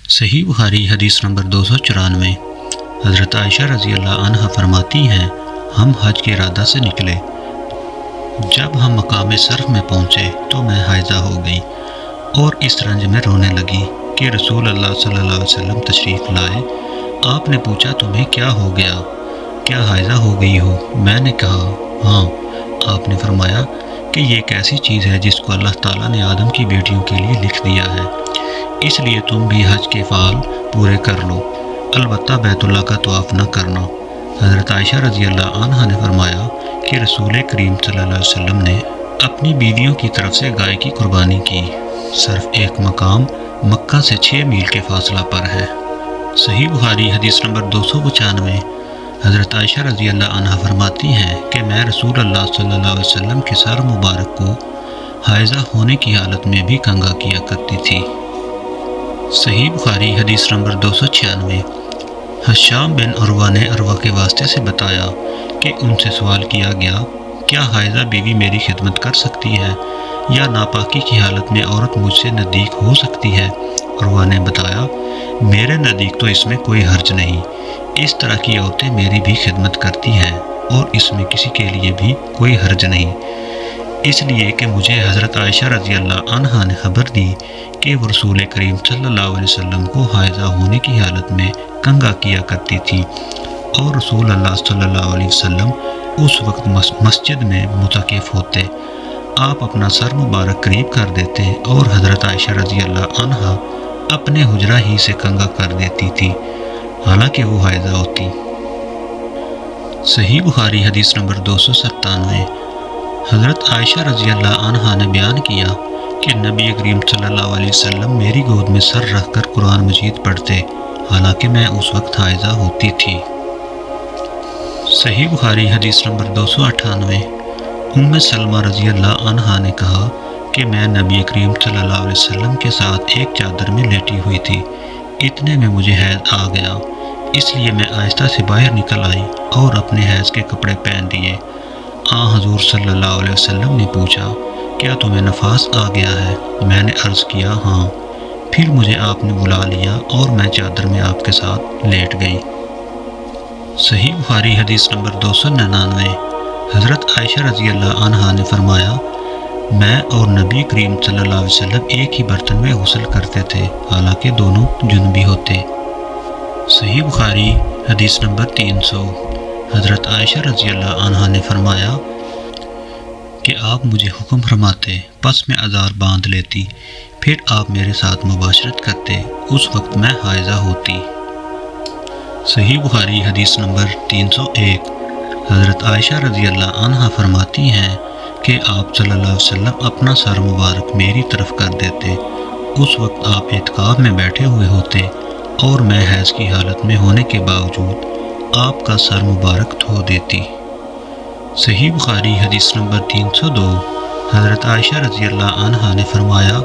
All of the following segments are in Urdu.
صحیح بخاری حدیث نمبر 294۔ حضرت عائشہ رضی اللہ عنہ فرماتی ہیں، ہم حج کے ارادہ سے نکلے۔ جب ہم مقام صرف میں پہنچے تو میں حائضہ ہو گئی اور اس رنج میں رونے لگی کہ رسول اللہ صلی اللہ علیہ وسلم تشریف لائے۔ آپ نے پوچھا تمہیں کیا ہو گیا؟ کیا حائضہ ہو گئی ہو؟ میں نے کہا ہاں۔ آپ نے فرمایا کہ یہ ایک ایسی چیز ہے جس کو اللہ تعالیٰ نے آدم کی بیٹیوں کے لیے لکھ دیا ہے، اس لیے تم بھی حج کے فعال پورے کر لو، البتہ بیت اللہ کا طواف نہ کرنا۔ حضرت عائشہ رضی اللہ عنہ نے فرمایا کہ رسول کریم صلی اللہ علیہ وسلم نے اپنی بیویوں کی طرف سے گائے کی قربانی کی۔ صرف ایک مقام مکہ سے 6 میل کے فاصلہ پر ہے۔ صحیح بخاری حدیث نمبر 295۔ حضرت عائشہ رضی اللہ عنہ فرماتی ہیں کہ میں رسول اللہ صلی اللہ علیہ وسلم کے سر مبارک کو حائضہ ہونے کی حالت میں بھی کنگھا کیا کرتی تھی۔ صحیح بخاری حدیث نمبر 296۔ ہشام بن عروہ نے عروہ کے واسطے سے بتایا کہ ان سے سوال کیا گیا، کیا حائضہ بیوی میری خدمت کر سکتی ہے یا ناپاکی کی حالت میں عورت مجھ سے نزدیک ہو سکتی ہے؟ عروہ نے بتایا، میرے نزدیک تو اس میں کوئی حرج نہیں، اس طرح کی عورتیں میری بھی خدمت کرتی ہیں اور اس میں کسی کے لیے بھی کوئی حرج نہیں، اس لیے کہ مجھے حضرت عائشہ رضی اللہ عنہا نے خبر دی کہ وہ رسول کریم صلی اللہ علیہ وسلم کو حائضہ ہونے کی حالت میں کنگھا کیا کرتی تھی، اور رسول اللہ صلی اللہ علیہ وسلم اس وقت مسجد میں معتکف ہوتے۔ آپ اپنا سر مبارک قریب کر دیتے اور حضرت عائشہ رضی اللہ عنہا اپنے حجرہ ہی سے کنگھا کر دیتی تھی، حالانکہ وہ حائضہ ہوتی۔ صحیح بخاری حدیث نمبر 297۔ حضرت عائشہ رضی اللہ عنہا نے بیان کیا کہ نبی کریم صلی اللہ علیہ وسلم میری گود میں سر رکھ کر قرآن مجید پڑھتے، حالانکہ میں اس وقت حائضہ ہوتی تھی۔ صحیح بخاری حدیث نمبر 298۔ ام سلمہ رضی اللہ عنہا نے کہا کہ میں نبی کریم صلی اللہ علیہ وسلم کے ساتھ ایک چادر میں لیٹی ہوئی تھی، اتنے میں مجھے حیض آ گیا، اس لیے میں آہستہ سے باہر نکل آئی اور اپنے حیض کے کپڑے پہن لیے۔ حضور صلی اللہ علیہ وسلم نے پوچھا، کیا تمہیں نفاس آ گیا ہے؟ میں نے عرض کیا ہاں۔ پھر مجھے آپ نے بلا لیا اور میں چادر میں آپ کے ساتھ لیٹ گئی۔ صحیح بخاری حدیث نمبر 299۔ حضرت عائشہ رضی اللہ عنہا نے فرمایا، میں اور نبی کریم صلی اللہ علیہ وسلم ایک ہی برتن میں غسل کرتے تھے، حالانکہ دونوں جنبی ہوتے۔ صحیح بخاری حدیث نمبر 300۔ حضرت عائشہ رضی اللہ عنہا نے فرمایا کہ آپ مجھے حکم فرماتے، پس میں ازار باندھ لیتی، پھر آپ میرے ساتھ مباشرت کرتے، اس وقت میں حائضہ ہوتی۔ صحیح بخاری حدیث نمبر 301۔ حضرت عائشہ رضی اللہ عنہا فرماتی ہیں کہ آپ صلی اللہ علیہ وسلم اپنا سر مبارک میری طرف کر دیتے، اس وقت آپ اعتکاف میں بیٹھے ہوئے ہوتے اور میں حیض کی حالت میں ہونے کے باوجود آپ کا سر مبارک دھو دیتی۔ صحیح بخاری حدیث نمبر 302۔ حضرت عائشہ رضی اللہ عنہا نے فرمایا،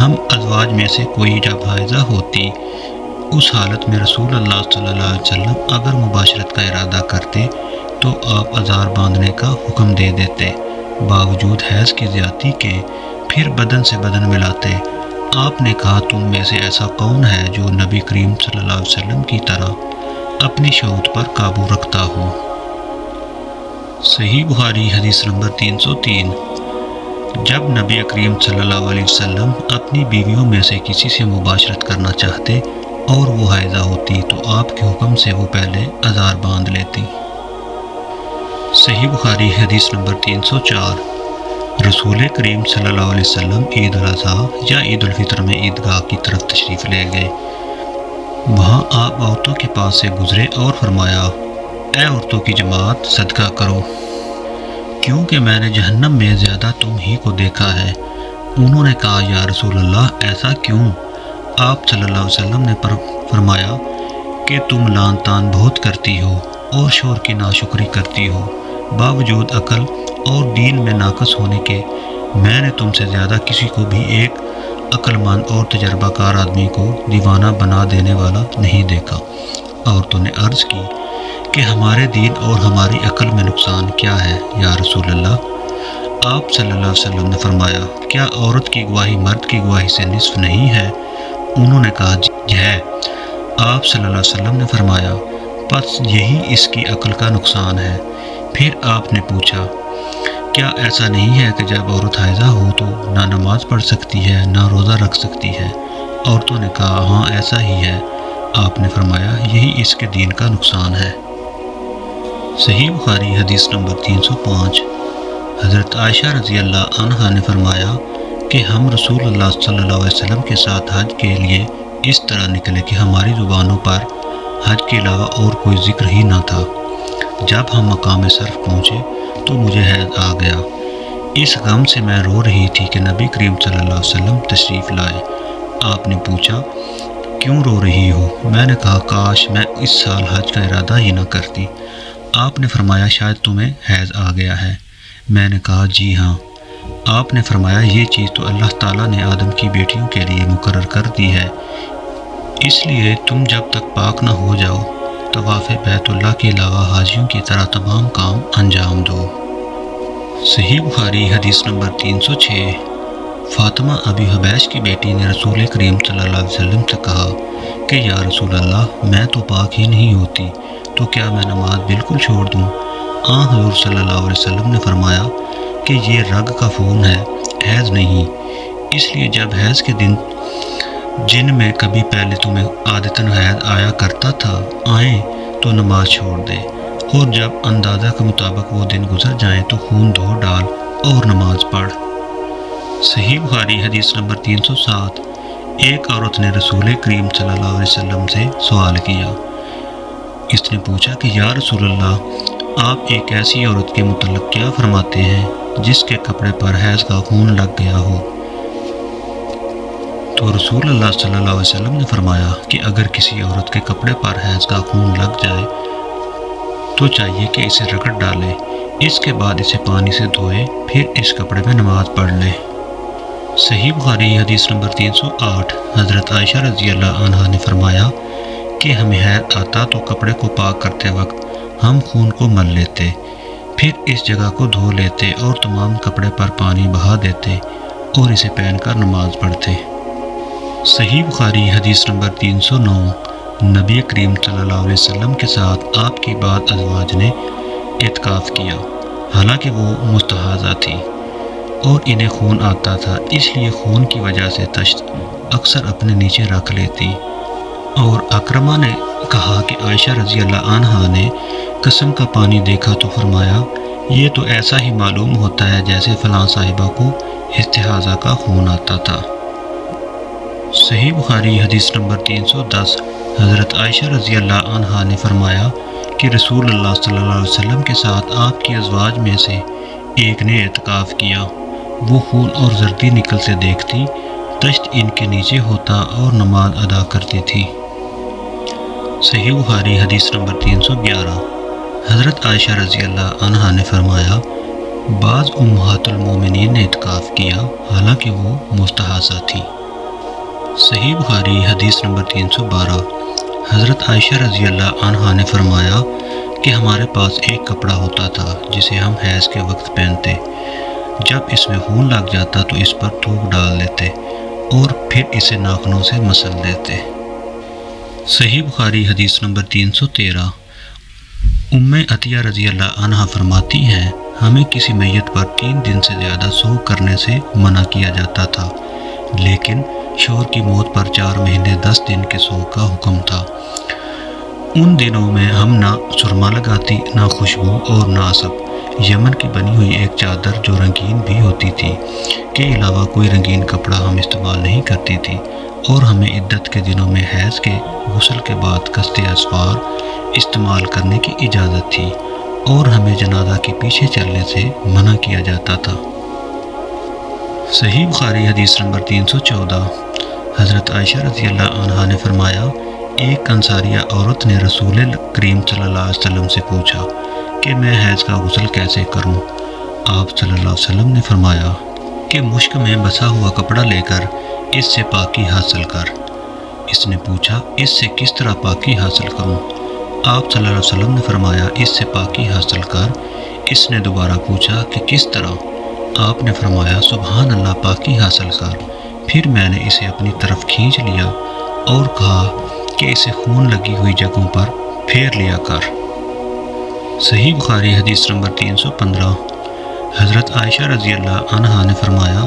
ہم ازواج میں سے کوئی جب حائضہ ہوتی، اس حالت میں رسول اللہ صلی اللہ علیہ وسلم اگر مباشرت کا ارادہ کرتے تو آپ ازار باندھنے کا حکم دے دیتے، باوجود حیض کی زیادتی کے پھر بدن سے بدن ملاتے۔ آپ نے کہا، تم میں سے ایسا کون ہے جو نبی کریم صلی اللہ علیہ وسلم کی طرح اپنی شہوت پر قابو رکھتا ہو؟ صحیح بخاری حدیث نمبر 303۔ جب نبی کریم صلی اللہ علیہ وسلم اپنی بیویوں میں سے کسی سے مباشرت کرنا چاہتے اور وہ حائضہ ہوتی تو آپ کے حکم سے وہ پہلے ازار باندھ لیتی۔ صحیح بخاری حدیث نمبر 304۔ رسول کریم صلی اللہ علیہ وسلم عید الاضحیٰ یا عید الفطر میں عیدگاہ کی طرف تشریف لے گئے۔ وہاں آپ عورتوں کے پاس سے گزرے اور فرمایا، اے عورتوں کی جماعت، صدقہ کرو، کیونکہ میں نے جہنم میں زیادہ تم ہی کو دیکھا ہے۔ انہوں نے کہا، یا رسول اللہ، ایسا کیوں؟ آپ صلی اللہ علیہ وسلم نے فرمایا کہ تم لعن طعن بہت کرتی ہو اور شوہر کی ناشکری کرتی ہو، باوجود عقل اور دین میں ناقص ہونے کے میں نے تم سے زیادہ کسی کو بھی ایک عقل مند اور تجربہ کار آدمی کو دیوانہ بنا دینے والا نہیں دیکھا۔ عورتوں نے عرض کی کہ ہمارے دین اور ہماری عقل میں نقصان کیا ہے یا رسول اللہ؟ آپ صلی اللہ علیہ وسلم نے فرمایا، کیا عورت کی گواہی مرد کی گواہی سے نصف نہیں ہے؟ انہوں نے کہا، ہے۔ آپ صلی اللہ علیہ وسلم نے فرمایا پس یہی اس کی عقل کا نقصان ہے۔ پھر آپ نے پوچھا کیا ایسا نہیں ہے کہ جب عورت حائضہ ہو تو نہ نماز پڑھ سکتی ہے نہ روزہ رکھ سکتی ہے؟ عورتوں نے کہا ہاں ایسا ہی ہے۔ آپ نے فرمایا یہی اس کے دین کا نقصان ہے۔ صحیح بخاری حدیث نمبر 305۔ حضرت عائشہ رضی اللہ عنہا نے فرمایا کہ ہم رسول اللہ صلی اللہ علیہ وسلم کے ساتھ حج کے لیے اس طرح نکلے کہ ہماری زبانوں پر حج کے علاوہ اور کوئی ذکر ہی نہ تھا۔ جب ہم مقام صرف پہنچے تو مجھے حیض آ گیا۔ اس غم سے میں رو رہی تھی کہ نبی کریم صلی اللہ علیہ وسلم تشریف لائے۔ آپ نے پوچھا کیوں رو رہی ہو؟ میں نے کہا کاش میں اس سال حج کا ارادہ ہی نہ کرتی۔ آپ نے فرمایا شاید تمہیں حیض آ گیا ہے۔ میں نے کہا جی ہاں۔ آپ نے فرمایا یہ چیز تو اللہ تعالیٰ نے آدم کی بیٹیوں کے لیے مقرر کر دی ہے، اس لیے تم جب تک پاک نہ ہو جاؤ طواف بیت اللہ کے علاوہ حاجیوں کی طرح تمام کام انجام دو۔ صحیح بخاری حدیث نمبر 306۔ فاطمہ ابی حبیش کی بیٹی نے رسول کریم صلی اللہ علیہ وسلم سے کہا کہ یا رسول اللہ میں تو پاک ہی نہیں ہوتی تو کیا میں نماز بالکل چھوڑ دوں؟ حضور صلی اللہ علیہ وسلم نے فرمایا کہ یہ رگ کا خون ہے، حیض نہیں، اس لیے جب حیض کے دن جن میں کبھی پہلے تمہیں عادتاً حیض آیا کرتا تھا آئیں تو نماز چھوڑ دے، اور جب اندازہ کے مطابق وہ دن گزر جائیں تو خون دھو ڈال اور نماز پڑھ۔ صحیح بخاری حدیث نمبر 307۔ ایک عورت نے رسول کریم صلی اللہ علیہ وسلم سے سوال کیا۔ اس نے پوچھا کہ یا رسول اللہ آپ ایک ایسی عورت کے متعلق کیا فرماتے ہیں جس کے کپڑے پر حیض کا خون لگ گیا ہو؟ تو رسول اللہ صلی اللہ علیہ وسلم نے فرمایا کہ اگر کسی عورت کے کپڑے پر حیض کا خون لگ جائے تو چاہیے کہ اسے رگڑ ڈالے، اس کے بعد اسے پانی سے دھوئے، پھر اس کپڑے میں نماز پڑھ لے۔ صحیح بخاری حدیث نمبر 308۔ حضرت عائشہ رضی اللہ عنہا نے فرمایا کہ ہمیں حیض آتا تو کپڑے کو پاک کرتے وقت ہم خون کو مل لیتے، پھر اس جگہ کو دھو لیتے اور تمام کپڑے پر پانی بہا دیتے اور اسے پہن کر نماز پڑھتے۔ صحیح بخاری حدیث نمبر 309۔ نبی کریم صلی اللہ علیہ وسلم کے ساتھ آپ کی بعض ازواج نے اعتکاف کیا، حالانکہ وہ مستحاضہ تھی اور انہیں خون آتا تھا، اس لیے خون کی وجہ سے تشت اکثر اپنے نیچے رکھ لیتی۔ اور اکرمہ نے کہا کہ عائشہ رضی اللہ عنہا نے قسم کا پانی دیکھا تو فرمایا یہ تو ایسا ہی معلوم ہوتا ہے جیسے فلاں صاحبہ کو استحاضہ کا خون آتا تھا۔ صحیح بخاری حدیث نمبر 310۔ حضرت عائشہ رضی اللہ عنہا نے فرمایا کہ رسول اللہ صلی اللہ علیہ وسلم کے ساتھ آپ کی ازواج میں سے ایک نے اعتکاف کیا، وہ خون اور زردی نکلتے دیکھتی، تشت ان کے نیچے ہوتا اور نماز ادا کرتی تھی۔ صحیح بخاری حدیث نمبر 311۔ حضرت عائشہ رضی اللہ عنہا نے فرمایا بعض امہات المومنین نے اعتکاف کیا حالانکہ وہ مستحاضہ تھی۔ صحیح بخاری حدیث نمبر 312۔ حضرت عائشہ رضی اللہ عنہا نے فرمایا کہ ہمارے پاس ایک کپڑا ہوتا تھا جسے ہم حیض کے وقت پہنتے، جب اس میں خون لگ جاتا تو اس پر تھوک ڈال لیتے اور پھر اسے ناخنوں سے مسل دیتے۔ صحیح بخاری حدیث نمبر 313۔ ام عطیہ رضی اللہ عنہا فرماتی ہیں ہمیں کسی میت پر 3 دن سے زیادہ سوگ کرنے سے منع کیا جاتا تھا، لیکن شوہر کی موت پر 4 مہینے 10 دن کے سوگ کا حکم تھا۔ ان دنوں میں ہم نہ سرما لگاتی، نہ خوشبو اور نہ عصب۔ یمن کی بنی ہوئی ایک چادر جو رنگین بھی ہوتی تھی کے علاوہ کوئی رنگین کپڑا ہم استعمال نہیں کرتی تھی، اور ہمیں عدت کے دنوں میں حیض کے غسل کے بعد کستے اسفار استعمال کرنے کی اجازت تھی، اور ہمیں جنازہ کے پیچھے چلنے سے منع کیا جاتا تھا۔ صحیح بخاری حدیث نمبر 314۔ حضرت عائشہ رضی اللہ عنہا نے فرمایا ایک انصاریہ عورت نے رسول کریم صلی اللہ علیہ وسلم سے پوچھا کہ میں حیض کا غسل کیسے کروں؟ آپ صلی اللہ علیہ وسلم نے فرمایا کہ مشک میں بسا ہوا کپڑا لے کر اس سے پاکی حاصل کر۔ اس نے پوچھا اس سے کس طرح پاکی حاصل کروں؟ آپ صلی اللہ علیہ وسلم نے فرمایا اس سے پاکی حاصل کر۔ اس نے دوبارہ پوچھا کہ کس طرح؟ آپ نے فرمایا سبحان اللہ پاکی حاصل کر۔ پھر میں نے اسے اپنی طرف کھینچ لیا اور کہا کہ اسے خون لگی ہوئی جگہوں پر پھیر لیا کر۔ صحیح بخاری حدیث نمبر 315۔ حضرت عائشہ رضی اللہ عنہا نے فرمایا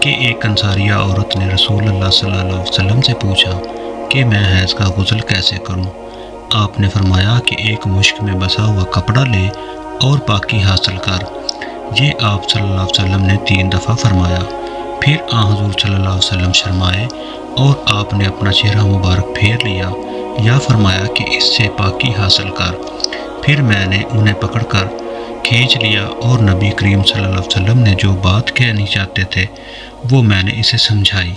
کہ ایک انصاریہ عورت نے رسول اللہ صلی اللہ علیہ وسلم سے پوچھا کہ میں حیض کا غسل کیسے کروں؟ آپ نے فرمایا کہ ایک مشک میں بسا ہوا کپڑا لے اور پاکی حاصل کر۔ یہ آپ صلی اللہ علیہ وسلم نے 3 دفعہ فرمایا۔ پھر حضور صلی اللہ علیہ وسلم شرمائے اور آپ نے اپنا چہرہ مبارک پھیر لیا یا فرمایا کہ اس سے پاکی حاصل کر۔ پھر میں نے انہیں پکڑ کر کھینچ لیا اور نبی کریم صلی اللہ علیہ وسلم نے جو بات کہنی چاہتے تھے وہ میں نے اسے سمجھائی۔